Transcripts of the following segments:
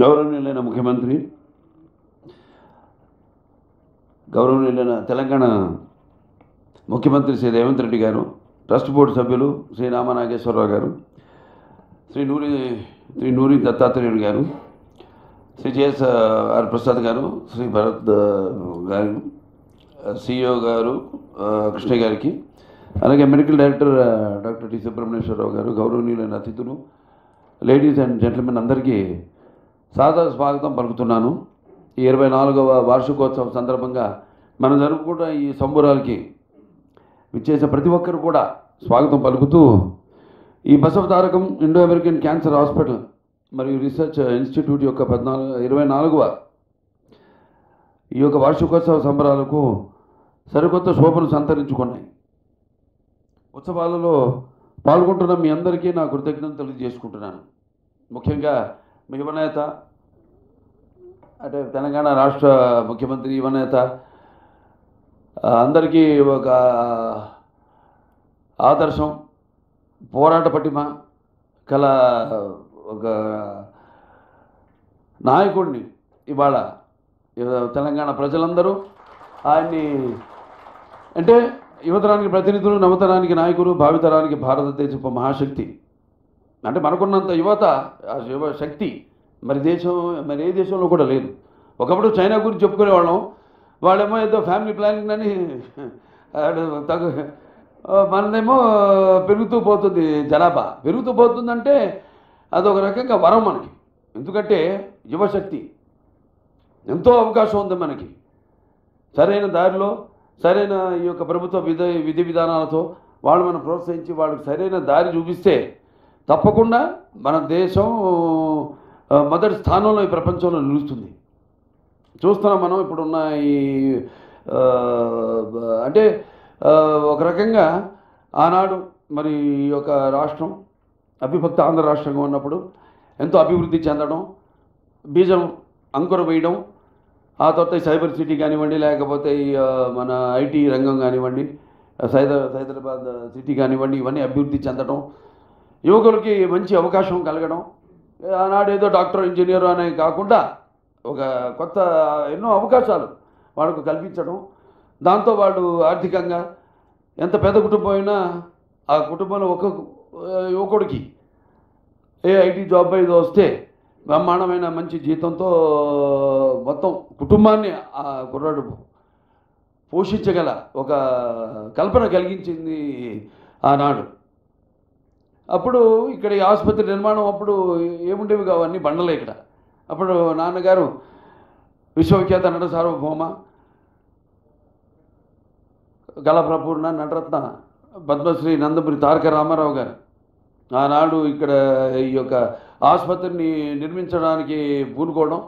గౌరవనీయులైన ముఖ్యమంత్రి, గౌరవనీయులైన తెలంగాణ ముఖ్యమంత్రి శ్రీ రేవంత్ రెడ్డి గారు, ట్రస్ట్ బోర్డు సభ్యులు శ్రీ రామనాగేశ్వరరావు గారు, శ్రీ నూరి దత్తాత్రేయుడు గారు, శ్రీ జేఎస్ఆర్ ప్రసాద్ గారు, శ్రీ భరత్ గారు, సిఇఓ గారు కృష్ణ గారికి, అలాగే medical director doctor T Subrahmanyeswara Rao గారు, గౌరవనీయులైన అతిథులు, లేడీస్ అండ్ జెంట్మెన్ అందరికీ సాదర స్వాగతం పలుకుతున్నాను. ఈ 24వ వార్షికోత్సవం సందర్భంగా మనం జరుపుకుంటున్న ఈ సంబురాలకి విచ్చేసిన ప్రతి ఒక్కరు కూడా స్వాగతం పలుకుతూ, ఈ Basava Tarakam Indo American cancer hospital మరియు రీసెర్చ్ ఇన్స్టిట్యూట్ యొక్క 24వ ఈ యొక్క వార్షికోత్సవ సంబరాలకు సరికొత్త శోభను సంతరించుకున్నాయి. ఉత్సవాలలో పాల్గొంటున్న మీ అందరికీ నా కృతజ్ఞతలు తెలియజేసుకుంటున్నాను. ముఖ్యంగా మీ యువనేత, అంటే తెలంగాణ రాష్ట్ర ముఖ్యమంత్రి యువనేత అందరికీ ఒక ఆదర్శం, పోరాట పటిమ కల ఒక నాయకుడిని ఇవాళ తెలంగాణ ప్రజలందరూ ఆయన్ని, అంటే యువతరానికి ప్రతినిధులు, నవతరానికి నాయకులు, భావితరానికి భారతదేశపు మహాశక్తి. అంటే మనకున్నంత యువత శక్తి మరి ఏ దేశంలో కూడా లేదు. ఒకప్పుడు చైనా గురించి చెప్పుకునేవాళ్ళం, వాళ్ళేమో ఏదో ఫ్యామిలీ ప్లానింగ్ అని మనదేమో పెరుగుతూ పోతుంది, జనాభా పెరుగుతూ పోతుందంటే అదొక రకంగా వరం మనకి. ఎందుకంటే యువశక్తి ఎంతో అవకాశం ఉంది మనకి. సరైన దారిలో, సరైన ఈ యొక్క ప్రభుత్వ విధి విధానాలతో వాళ్ళు మనం ప్రోత్సహించి వాళ్ళకి సరైన దారి చూపిస్తే తప్పకుండా మన దేశం మొదటి స్థానంలో ఈ ప్రపంచంలో నిలుస్తుంది. చూస్తున్నాం మనం ఇప్పుడున్న ఈ అంటే ఒక రకంగా ఆనాడు మరి ఈ యొక్క రాష్ట్రం అవిభక్త ఆంధ్ర రాష్ట్రంగా ఉన్నప్పుడు ఎంతో అభివృద్ధి చెందడం, బీజం అంకుర వేయడం, ఆ తర్వాత సైబర్ సిటీ కానివ్వండి, లేకపోతే ఈ మన ఐటీ రంగం కానివ్వండి, హైదరాబాద్ సిటీ కానివ్వండి, ఇవన్నీ అభివృద్ధి చెందడం, యువకులకి మంచి అవకాశం కలగడం, ఆనాడు ఏదో డాక్టర్, ఇంజనీర్ అనే కాకుండా ఒక కొత్త ఎన్నో అవకాశాలు వాళ్ళకు కల్పించడం, దాంతో వాళ్ళు ఆర్థికంగా ఎంత పెద్ద కుటుంబం అయినా ఆ కుటుంబంలో ఒక యువకుడికి ఐటీ జాబ్ ఏదో వస్తే బ్రహ్మాండమైన మంచి జీతంతో మొత్తం కుటుంబాన్ని ఆ కుర్రాడు పోషించగల ఒక కల్పన కలిగించింది ఆనాడు. అప్పుడు ఇక్కడ ఈ ఆసుపత్రి నిర్మాణం అప్పుడు ఏముండేవి కావన్నీ బండలే ఇక్కడ. అప్పుడు నాన్నగారు విశ్వవిఖ్యాత నట సార్వభౌమ, కళాప్రపూర్ణ, నటరత్న, పద్మశ్రీ నందమూరి తారక రామారావు గారు ఆనాడు ఇక్కడ ఈ యొక్క ఆసుపత్రిని నిర్మించడానికి పూనుకోవడం.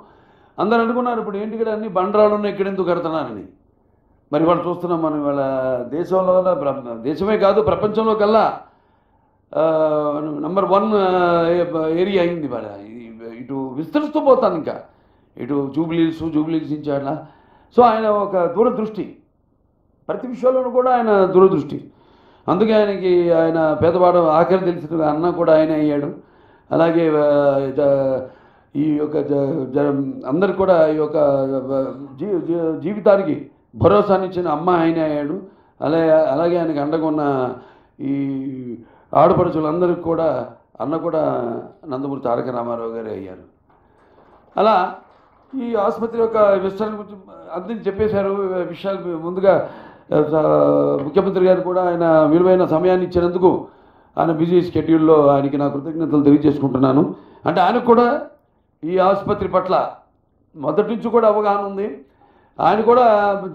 అందరూ అనుకున్నారు ఇప్పుడు ఏంటి ఇక్కడ అన్ని బండరాళ్ళు ఉన్నాయి, ఇక్కడ ఎందుకు కడుతున్నారని. మరి వాళ్ళు చూస్తున్నాం మనం ఇవాళ దేశంలో, దేశమే కాదు ప్రపంచంలో కల్లా నంబర్ 1 ఏరియా అయింది ఇవాళ. ఇటు విస్తరిస్తూ పోతాను, ఇంకా ఇటు జూబ్లీహిల్స్ నుంచి అట్లా. సో ఆయన ఒక దూరదృష్టి, ప్రతి విషయంలోనూ కూడా ఆయన దూరదృష్టి. అందుకే ఆయన పేదవాడు ఆఖరి తెలిసిన అన్న కూడా ఆయన అయ్యాడు. అలాగే ఈ యొక్క అందరికి కూడా ఈ యొక్క జీవితానికి భరోసానిచ్చిన అమ్మ ఆయన అయ్యాడు. అలాగే ఆయనకి అండగా ఉన్న ఈ ఆడపడుచులందరికీ కూడా అన్న కూడా నందమూరి తారక రామారావు గారు అయ్యారు. అలా ఈ ఆసుపత్రి యొక్క విస్తరణ గురించి అందరికీ చెప్పేశారు విషయాలు. ముందుగా ముఖ్యమంత్రి గారు కూడా ఆయన విలువైన సమయాన్ని ఇచ్చినందుకు ఆయన బిజీ షెడ్యూల్లో ఆయనకి నా కృతజ్ఞతలు తెలియజేసుకుంటున్నాను. అంటే ఆయనకు కూడా ఈ ఆసుపత్రి పట్ల మొదటి నుంచి కూడా అవగాహన ఉంది. ఆయన కూడా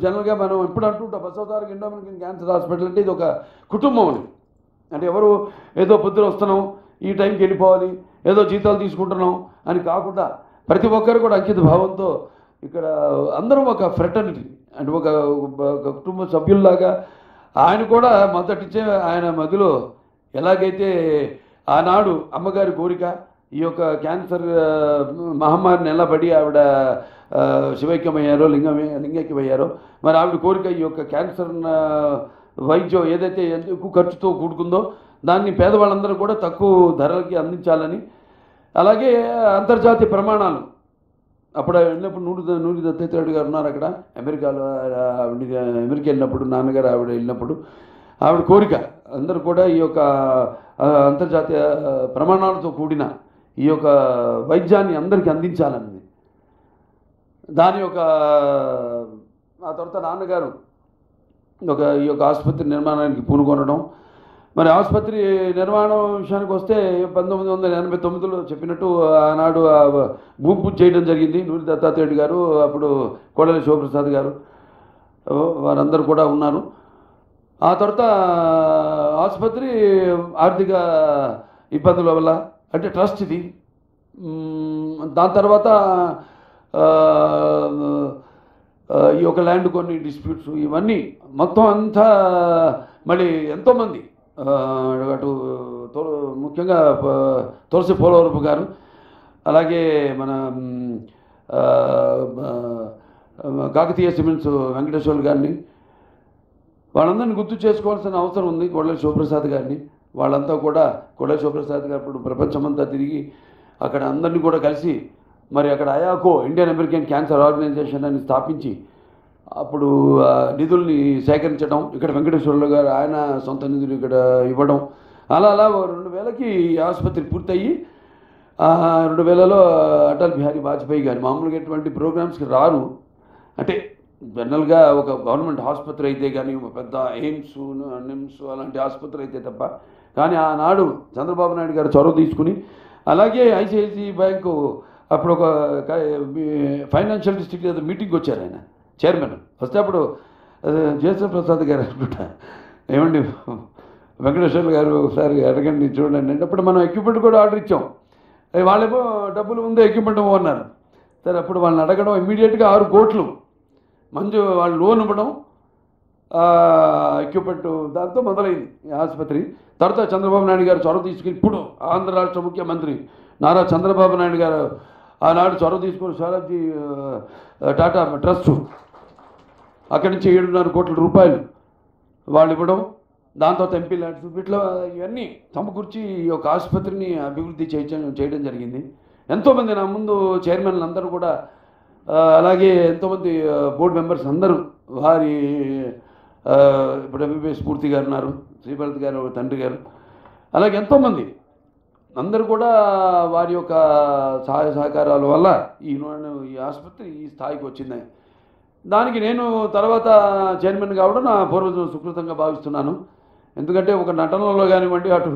జనరల్గా మనం ఎప్పుడు అంటుంటాం, బసవ తారక ఇండో అమెరికన్ క్యాన్సర్ హాస్పిటల్ అంటే ఇది ఒక కుటుంబం అని. అంటే ఎవరు ఏదో పొద్దున వస్తున్నాం, ఈ టైంకి వెళ్ళిపోవాలి, ఏదో జీతాలు తీసుకుంటున్నాం అని కాకుండా ప్రతి ఒక్కరు కూడా అంకిత భావంతో ఇక్కడ అందరం ఒక ఫ్రెటర్నిటీ, అంటే ఒక కుటుంబ సభ్యుల్లాగా ఆయన కూడా మొదటిచ్చే ఆయన మధ్యలో ఎలాగైతే ఆనాడు అమ్మగారి కోరిక ఈ యొక్క క్యాన్సర్ మహమ్మారిని నిలబడి ఆవిడ శివైక్యమయ్యారో, లింగైక్యమయ్యారో, మరి ఆవిడ కోరిక ఈ యొక్క క్యాన్సర్ వైద్యం ఏదైతే ఎక్కువ ఖర్చుతో కూడుకుందో దాన్ని పేదవాళ్ళందరూ కూడా తక్కువ ధరలకి అందించాలని, అలాగే అంతర్జాతీయ ప్రమాణాలు అప్పుడు వెళ్ళినప్పుడు నూరి దత్తాత్రేయుడు గారు ఉన్నారు అక్కడ అమెరికాలో. అమెరికా వెళ్ళినప్పుడు నాన్నగారు ఆవిడ వెళ్ళినప్పుడు ఆవిడ కోరిక అందరూ కూడా ఈ యొక్క అంతర్జాతీయ ప్రమాణాలతో కూడిన ఈ యొక్క వైద్యాన్ని అందరికీ అందించాలన్నది. దాని యొక్క ఆ తర్వాత నాన్నగారు ఈ యొక్క ఆసుపత్రి నిర్మాణానికి పూనుకొనడం. మరి ఆసుపత్రి నిర్మాణం విషయానికి వస్తే 1989లో చెప్పినట్టు ఆనాడు భూమి పూజ చేయడం జరిగింది. నూరి దత్తాత్రేయుడు గారు, అప్పుడు కోడెల శివప్రసాద్ గారు, వారందరూ కూడా ఉన్నారు. ఆ తర్వాత ఆసుపత్రి ఆర్థిక ఇబ్బందుల వల్ల, అంటే ట్రస్ట్ ఇది. దాని తర్వాత ఈ యొక్క ల్యాండ్ కొన్ని డిస్ప్యూట్స్ ఇవన్నీ మొత్తం అంతా మళ్ళీ ఎంతోమంది అటు ముఖ్యంగా తులసి పోలవరపు గారు, అలాగే మన కాకతీయ సిమెంట్స్ వెంకటేశ్వర్లు గారిని, వాళ్ళందరినీ గుర్తు చేసుకోవాల్సిన అవసరం ఉంది. కోడెల శివప్రసాద్ గారిని, వాళ్ళంతా కూడా కోడెల శివప్రసాద్ గారు ఇప్పుడు ప్రపంచమంతా తిరిగి అక్కడ అందరినీ కూడా కలిసి మరి అక్కడ అయాకో ఇండియన్ అమెరికన్ క్యాన్సర్ ఆర్గనైజేషన్ అని స్థాపించి అప్పుడు నిధుల్ని సేకరించడం, ఇక్కడ వెంకటేశ్వర్లు గారు ఆయన సొంత నిధులు ఇక్కడ ఇవ్వడం, అలా 2000కి ఆసుపత్రి పూర్తయ్యి 2000లో అటల్ బిహారీ వాజ్పేయి గారు మామూలుగా ఎటువంటి ప్రోగ్రామ్స్కి రారు, అంటే జనరల్గా ఒక గవర్నమెంట్ ఆసుపత్రి అయితే కానీ పెద్ద ఎయిమ్స్ నిమ్స్ అలాంటి ఆసుపత్రి అయితే తప్ప, కానీ ఆనాడు చంద్రబాబు నాయుడు గారు చొరవ తీసుకుని, అలాగే ఐసిఐసిఐ బ్యాంకు అప్పుడు ఒక ఫైనాన్షియల్ డిస్ట్రిక్ట్ ఏదో మీటింగ్కి వచ్చారు ఆయన చైర్మన్. వస్తే అప్పుడు జేసీ ప్రసాద్ గారు అనుకుంటా, ఏమండి వెంకటేశ్వర్లు గారు ఒకసారి అడగండి చూడండి అంటే, అప్పుడు మనం ఎక్విప్మెంట్ కూడా ఆర్డర్ ఇచ్చాం. వాళ్ళేమో డబ్బులు ఉందో ఎక్విప్మెంట్ అన్నారు. సరే అప్పుడు వాళ్ళని అడగడం, ఇమ్మీడియట్గా 6 కోట్లు వాళ్ళు లోన్ ఇవ్వడం, ఎక్విప్మెంట్, దాంతో మొదలైంది ఈ ఆసుపత్రి. తర్వాత చంద్రబాబు నాయుడు గారు చొరవ తీసుకుని, ఇప్పుడు ఆంధ్ర రాష్ట్ర ముఖ్యమంత్రి నారా చంద్రబాబు నాయుడు గారు ఆనాడు చొరవ తీసుకుని స్వరాజ్జీ టాటా ట్రస్ట్ అక్కడి నుంచి 7.5 కోట్ల రూపాయలు వాళ్ళు ఇవ్వడం, దాంతో ఎంపీ ల్యాండ్స్ ఇట్లా ఇవన్నీ సమకూర్చి ఈ యొక్క ఆసుపత్రిని అభివృద్ధి చేయడం జరిగింది. ఎంతోమంది నా ముందు చైర్మన్లు అందరూ కూడా, అలాగే ఎంతోమంది బోర్డు మెంబర్స్ అందరూ వారి ఇప్పుడు ఎంబీబీఎస్ పూర్తి గారు ఉన్నారు, శ్రీభరత్ గారు తండ్రి గారు, అలాగే ఎంతోమంది అందరూ కూడా వారి యొక్క సహాయ సహకారాల వల్ల ఈ ఆసుపత్రి ఈ స్థాయికి వచ్చింది. దానికి నేను తర్వాత చైర్మన్ కావడం నా పూర్వజం సుకృతంగా భావిస్తున్నాను. ఎందుకంటే ఒక నటనలో కానివ్వండి, అటు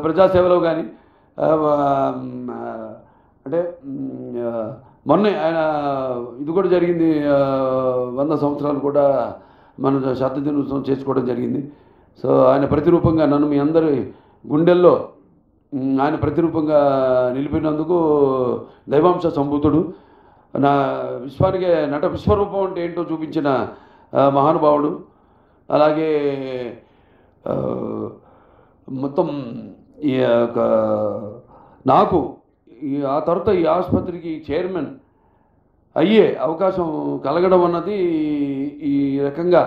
ప్రజాసేవలో కానీ, అంటే మొన్నే ఆయన ఇది కూడా జరిగింది, 100 సంవత్సరాలు కూడా మన శత దినోత్సవం చేసుకోవడం జరిగింది. సో ఆయన ప్రతిరూపంగా నన్ను మీ అందరి గుండెల్లో ఆయన ప్రతిరూపంగా నిలిపినందుకు దైవాంశ సంభూతుడు, నా విశ్వానికి నట విశ్వరూపం అంటే ఏంటో చూపించిన మహానుభావుడు. అలాగే మొత్తం ఈ యొక్క నాకు ఆ తర్వాత ఈ ఆసుపత్రికి చైర్మన్ అయ్యే అవకాశం కలగడం అన్నది ఈ రకంగా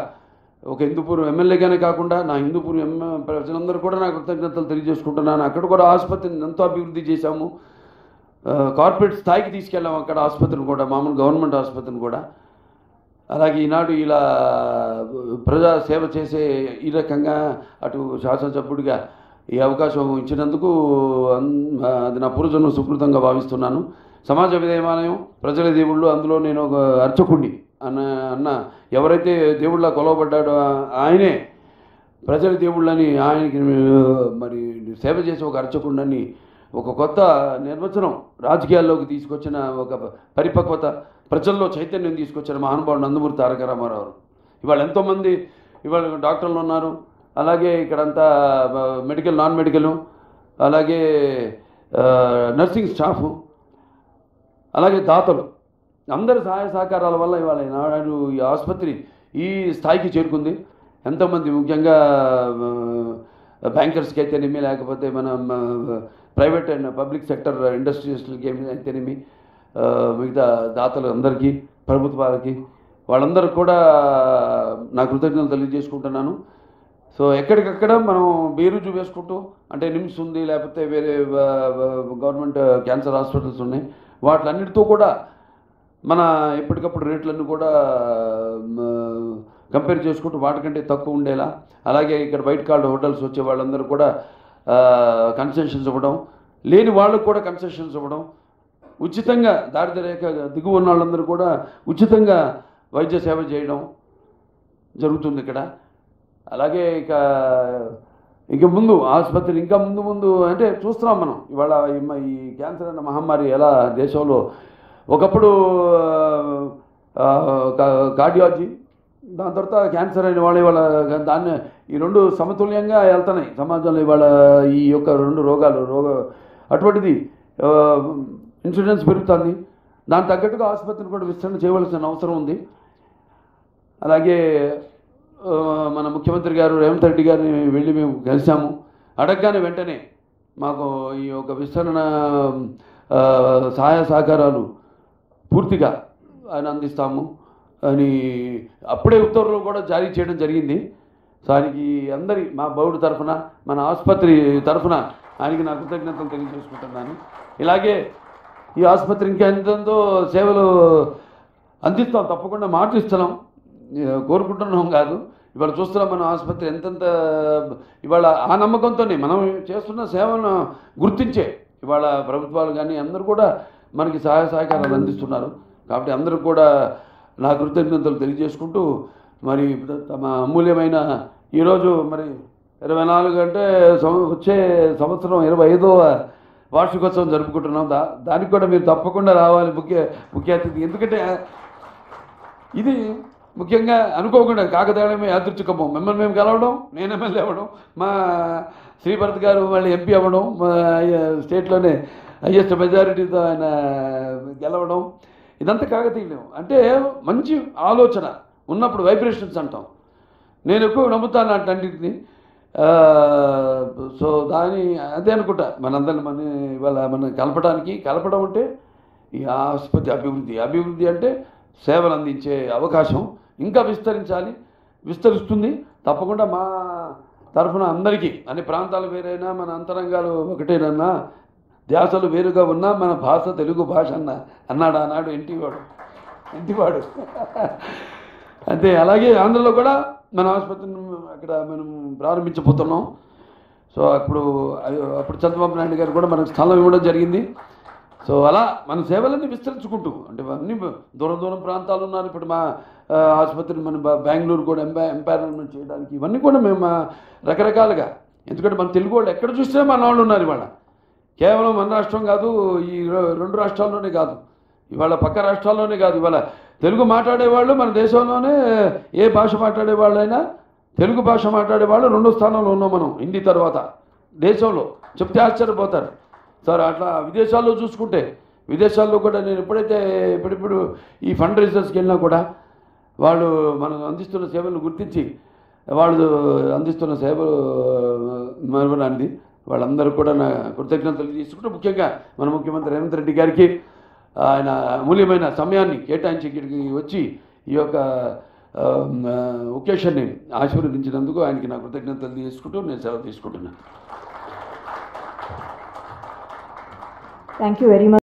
ఒక హిందూపూర్ ఎమ్మెల్యేగానే కాకుండా నా హిందూపూర్ ప్రజలందరూ కూడా నాకు కృతజ్ఞతలు తెలియజేసుకుంటున్నాను. అక్కడ కూడా ఆసుపత్రిని ఎంతో అభివృద్ధి చేశాము, కార్పొరేట్ స్థాయికి తీసుకెళ్ళాము అక్కడ ఆసుపత్రిని కూడా, మామూలు గవర్నమెంట్ ఆసుపత్రిని కూడా. అలాగే ఈనాడు ఇలా ప్రజా సేవ చేసే ఈ రకంగా అటు శాసనసభ్యుడిగా ఈ అవకాశం ఇచ్చినందుకు అది నా పూర్వజన్మ సుకృతంగా భావిస్తున్నాను. సమాజ విదేవాలయం ప్రజల దేవుళ్ళు, అందులో నేను ఒక అర్చకుడిని అన్న ఎవరైతే దేవుళ్ళ కొలవబడ్డాడో ఆయనే ప్రజల దేవుళ్ళని, ఆయనకి మరి సేవ చేసే ఒక అర్చకుడిని ఒక కొత్త నిర్వచనం రాజకీయాల్లోకి తీసుకొచ్చిన, ఒక పరిపక్వత ప్రజల్లో చైతన్యం తీసుకొచ్చిన మహానుభావుడు నందమూరి తారక రామారావు. ఇవాళ ఎంతోమంది ఇవాళ డాక్టర్లు ఉన్నారు, అలాగే ఇక్కడంతా మెడికల్ నాన్ మెడికల్, అలాగే నర్సింగ్ స్టాఫ్, అలాగే దాతలు అందరి సహాయ సహకారాల వల్ల ఇవాళ నాడు ఈ ఆసుపత్రి ఈ స్థాయికి చేరుకుంది. ఎంతోమంది ముఖ్యంగా బ్యాంకర్స్కి అయితేనేమి, లేకపోతే మన ప్రైవేట్ అండ్ పబ్లిక్ సెక్టర్ ఇండస్ట్రియల్స్కి అయితేనేమి, మిగతా దాతలు అందరికీ, ప్రభుత్వాలకి, వాళ్ళందరూ కూడా నా కృతజ్ఞతలు తెలియజేసుకుంటున్నాను. సో ఎక్కడికక్కడ మనం బేరుజు వేసుకుంటూ, అంటే నిమ్స్ ఉంది, లేకపోతే వేరే గవర్నమెంట్ క్యాన్సర్ హాస్పిటల్స్ ఉన్నాయి, వాటిలన్నిటితో కూడా మన ఎప్పటికప్పుడు రేట్లన్నీ కూడా కంపేర్ చేసుకుంటూ వాటికంటే తక్కువ ఉండేలా, అలాగే ఇక్కడ బయట కాళ్ళు హోటల్స్ వచ్చే వాళ్ళందరూ కూడా కన్సెషన్స్ ఇవ్వడం, లేని వాళ్ళకు కూడా కన్సెషన్స్ ఇవ్వడం, ఉచితంగా దారిద్ర్య రేఖ దిగువ ఉన్న వాళ్ళందరూ కూడా ఉచితంగా వైద్య సేవ చేయడం జరుగుతుంది ఇక్కడ. అలాగే ఇక ముందు ఆసుపత్రి ఇంకా ముందు అంటే చూస్తున్నాం మనం ఇవాళ ఈ క్యాన్సర్ అన్న మహమ్మారి ఎలా దేశంలో ఒకప్పుడు కార్డియాలజీ, దాని తర్వాత క్యాన్సర్ అయిన వాళ్ళు ఇవాళ దాన్ని ఈ రెండు సమతుల్యంగా వెళ్తున్నాయి సమాజంలో. ఇవాళ ఈ యొక్క రెండు రోగాలు అటువంటిది ఇన్సూరెన్స్ పెరుగుతుంది, దానికి తగ్గట్టుగా ఆసుపత్రిని కూడా విస్తరణ చేయవలసిన అవసరం ఉంది. అలాగే మన ముఖ్యమంత్రి గారు రేవంత్ రెడ్డి గారిని వెళ్ళి మేము కలిసాము. అడగగానే వెంటనే మాకు ఈ యొక్క విస్తరణ సహాయ సహకారాలు పూర్తిగా ఆయన అందిస్తాము అని అప్పుడే ఉత్తర్వులు కూడా జారీ చేయడం జరిగింది. సో ఆయనకి అందరి మా బౌర్డు తరఫున, మన ఆసుపత్రి తరఫున ఆయనకి నా కృతజ్ఞతలు తెలియజేసుకుంటున్నాను. ఇలాగే ఈ ఆసుపత్రి ఇంకా ఎంతో సేవలు అందిస్తాం, తప్పకుండా మాట ఇస్తున్నాం, కోరుకుంటున్నాం కాదు. ఇవాళ చూస్తున్నాం మన ఆసుపత్రి ఎంతెంత ఇవాళ ఆ నమ్మకంతోనే మనం చేస్తున్న సేవను గుర్తించే ఇవాళ ప్రభుత్వాలు కానీ అందరూ కూడా మనకి సహాయ సహకారాలు అందిస్తున్నారు. కాబట్టి అందరూ కూడా నా కృతజ్ఞతలు తెలియజేసుకుంటూ మరి తమ అమూల్యమైన ఈరోజు మరి 24 అంటే వచ్చే సంవత్సరం 25వ వార్షికోత్సవం జరుపుకుంటున్నాం. దానికి కూడా మీరు తప్పకుండా రావాలి ముఖ్య అతిథి. ఎందుకంటే ఇది ముఖ్యంగా అనుకోకుండా కాకతాళమే యాదృచ్ఛికము మిమ్మల్ని మేము కలవడం, నేను ఎమ్మెల్యే అవ్వడం, మా శ్రీభరత్ గారు మళ్ళీ ఎంపీ అవ్వడం, మా స్టేట్లోనే హైయెస్ట్ మెజారిటీతో ఆయన గెలవడం, ఇదంతా కాకతీయం. అంటే మంచి ఆలోచన ఉన్నప్పుడు వైబ్రేషన్స్ అంటాం. నేను ఎక్కువ నమ్ముతాను అన్నింటిని. సో అదే అనుకుంటా మనందరిని ఇవాళ మనం కలపడం అంటే ఈ ఆసుపత్రి అభివృద్ధి అంటే సేవలు అందించే అవకాశం ఇంకా విస్తరిస్తుంది తప్పకుండా. మా తరఫున అందరికీ అన్ని ప్రాంతాలు వేరైనా మన అంతరంగాలు ఒకటేనన్నా ధ్యాసలు వేరుగా ఉన్నా మన భాష తెలుగు భాష అన్నాడు ఆనాడు ఇంటివాడు అంతే. అలాగే ఆంధ్రలో కూడా మన ఆసుపత్రిని అక్కడ మనం ప్రారంభించబోతున్నాం. సో అప్పుడు చంద్రబాబు నాయుడు గారు కూడా మనకు స్థలం ఇవ్వడం జరిగింది. సో అలా మన సేవలన్నీ విస్తరించుకుంటూ అంటే అన్ని దూరం ప్రాంతాలు ఉన్నారు. ఇప్పుడు మా ఆసుపత్రిని మన బెంగళూరు కూడా ఎంపైర్మెంట్ చేయడానికి ఇవన్నీ కూడా మేము రకరకాలుగా, ఎందుకంటే మన తెలుగు వాళ్ళు ఎక్కడ చూసినా మన వాళ్ళు ఉన్నారు. ఇవాళ కేవలం మన రాష్ట్రం కాదు, ఈ 2 రాష్ట్రాల్లోనే కాదు, ఇవాళ పక్క రాష్ట్రాల్లోనే కాదు, ఇవాళ తెలుగు మాట్లాడేవాళ్ళు మన దేశంలోనే ఏ భాష మాట్లాడేవాళ్ళైనా తెలుగు భాష మాట్లాడేవాళ్ళు 2వ స్థానంలో ఉన్నాం మనం హిందీ తర్వాత దేశంలో. చెప్తే ఆశ్చర్యపోతారు సార్. అట్లా విదేశాల్లో చూసుకుంటే విదేశాల్లో కూడా నేను ఇప్పుడు ఈ ఫండ్ రైజర్స్కి వెళ్ళినా కూడా వాళ్ళు మనం అందిస్తున్న సేవలను గుర్తించి వాళ్ళు అందిస్తున్న సేవలు మరవరానిది. వాళ్ళందరూ కూడా నా కృతజ్ఞతలు తీసుకుంటూ ముఖ్యంగా మన ముఖ్యమంత్రి రేవంత్ రెడ్డి గారికి ఆయన అమూల్యమైన సమయాన్ని కేటాయించి ఇక్కడికి వచ్చి ఈ యొక్క ఒకేషన్ని ఆశీర్వదించినందుకు ఆయనకి నా కృతజ్ఞతలు తీసుకుంటూ నేను సెలవు తీసుకుంటున్నాను. Thank you very much.